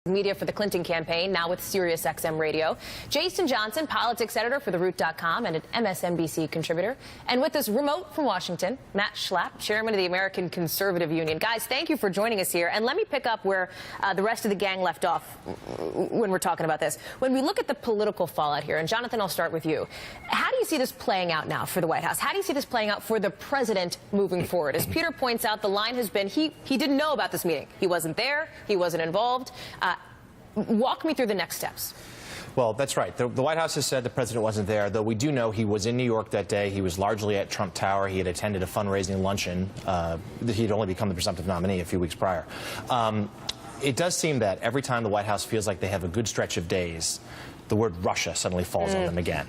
Media for the Clinton campaign, now with SiriusXM Radio. Jason Johnson, politics editor for TheRoot.com and an MSNBC contributor. And with us remote from Washington, Matt Schlapp, chairman of the American Conservative Union. Guys, thank you for joining us here. And let me pick up where the rest of the gang left off when we're talking about this. When we look at the political fallout here, and Jonathan, I'll start with you. How do you see this playing out now for the White House? How do you see this playing out for the president moving forward? As Peter points out, the line has been he didn't know about this meeting. He wasn't there. He wasn't involved. Walk me through the next steps. Well, that's right. The White House has said the president wasn't there, though we do know he was in New York that day. He was largely at Trump Tower. He had attended a fundraising luncheon. He had only become the presumptive nominee a few weeks prior. It does seem that every time the White House feels like they have a good stretch of days, the word Russia suddenly falls on them again.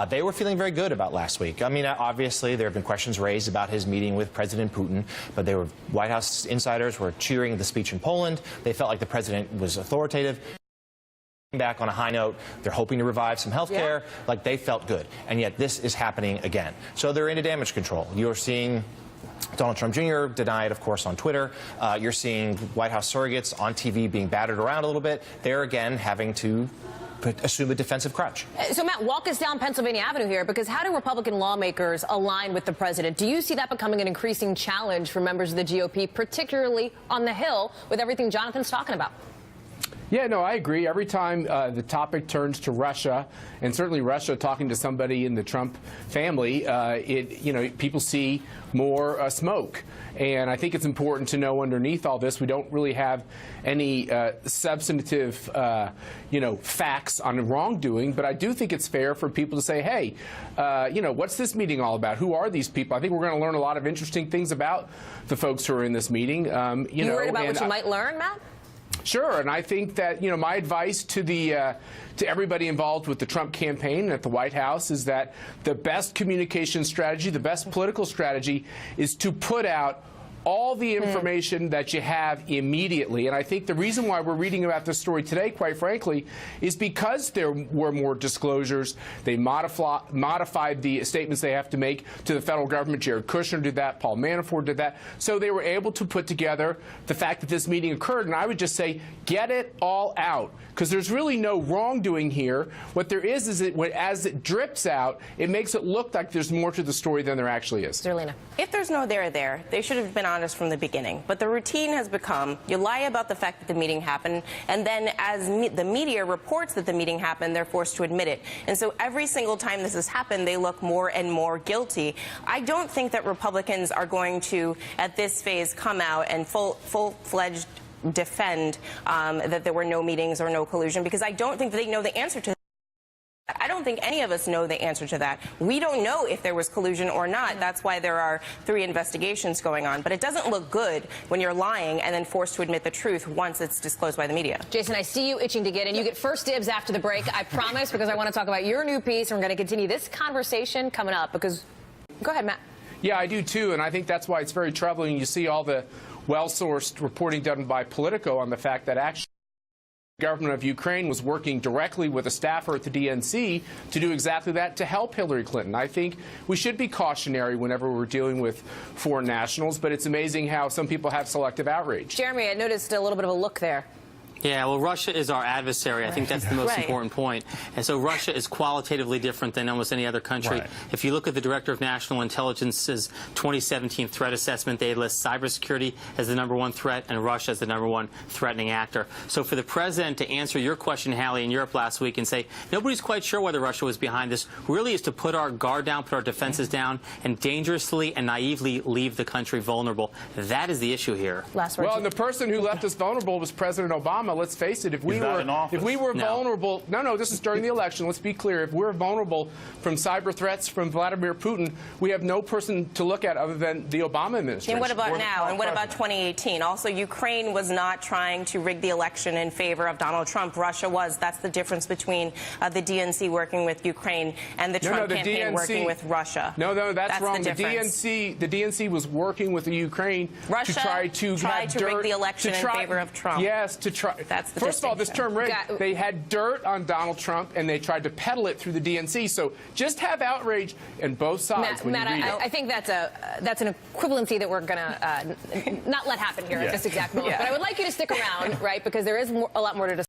They were feeling very good about last week. I mean, obviously, there have been questions raised about his meeting with President Putin, but White House insiders were cheering the speech in Poland. They felt like the president was authoritative. Back on a high note, they're hoping to revive some health care. Like, they felt good. And yet this is happening again. So they're into damage control. You're seeing Donald Trump Jr. deny it, of course, on Twitter. You're seeing White House surrogates on TV being battered around a little bit. They're again having to assume a defensive crutch. So, Matt, walk us down Pennsylvania Avenue here, because how do Republican lawmakers align with the president? Do you see that becoming an increasing challenge for members of the GOP, particularly on the Hill, with everything Jonathan's talking about? Yeah, no, I agree. Every time the topic turns to Russia, and certainly Russia talking to somebody in the Trump family, people see more smoke. And I think it's important to know underneath all this, we don't really have any substantive, facts on wrongdoing. But I do think it's fair for people to say, hey, what's this meeting all about? Who are these people? I think we're going to learn a lot of interesting things about the folks who are in this meeting. You worried about what you might learn, Matt? Sure, and I think that my advice to to everybody involved with the Trump campaign at the White House is that the best communication strategy, the best political strategy, is to put out all the information that you have immediately. And I think the reason why we're reading about this story today, quite frankly, is because there were more disclosures. They modified the statements they have to make to the federal government. Jared Kushner did that. Paul Manafort did that. So they were able to put together the fact that this meeting occurred. And I would just say, get it all out, because there's really no wrongdoing here. What there is that as it drips out, it makes it look like there's more to the story than there actually is. Zerlina. If there's no there, they should have been honest from the beginning. But the routine has become, you lie about the fact that the meeting happened, and then as the media reports that the meeting happened, they're forced to admit it. And so every single time this has happened, they look more and more guilty. I don't think that Republicans are going to, at this phase, come out and full-fledged defend that there were no meetings or no collusion, because I don't think they know the answer to that. I don't think any of us know the answer to that. We don't know if there was collusion or not. That's why there are 3 investigations going on. But it doesn't look good when you're lying and then forced to admit the truth once it's disclosed by the media. Jason, I see you itching to get in. You get first dibs after the break, I promise, because I want to talk about your new piece, and we're going to continue this conversation coming up. Because, go ahead, Matt. Yeah, I do too, and I think that's why it's very troubling. You see all the well-sourced reporting done by Politico on the fact that actually the government of Ukraine was working directly with a staffer at the DNC to do exactly that, to help Hillary Clinton. I think we should be cautionary whenever we're dealing with foreign nationals, but it's amazing how some people have selective outrage. Jeremy, I noticed a little bit of a look there. Yeah, well, Russia is our adversary. I think that's the most important point. And so Russia is qualitatively different than almost any other country. If you look at the Director of National Intelligence's 2017 threat assessment, they list cybersecurity as the #1 threat and Russia as the #1 threatening actor. So for the president to answer your question, Hallie, in Europe last week and say nobody's quite sure whether Russia was behind this, really is to put our guard down, put our defenses down, and dangerously and naively leave the country vulnerable. That is the issue here. Last word. Well, and the person who left us vulnerable was President Obama. Let's face it, if we were vulnerable, no, this is during the election. Let's be clear. If we're vulnerable from cyber threats from Vladimir Putin, we have no person to look at other than the Obama administration. And what about now? And what about 2018? Also, Ukraine was not trying to rig the election in favor of Donald Trump. Russia was. That's the difference between the DNC working with Ukraine and the Trump campaign working with Russia. No, that's wrong. The DNC was working with the Ukraine Russia to try to rig the election in favor of Trump. Yes, to try. That's the First of all, this term rigged, they had dirt on Donald Trump, and they tried to peddle it through the DNC. So just have outrage on both sides. Matt, I think that's an equivalency that we're going to not let happen here at this exact moment. But I would like you to stick around, right, because there is a lot more to discuss.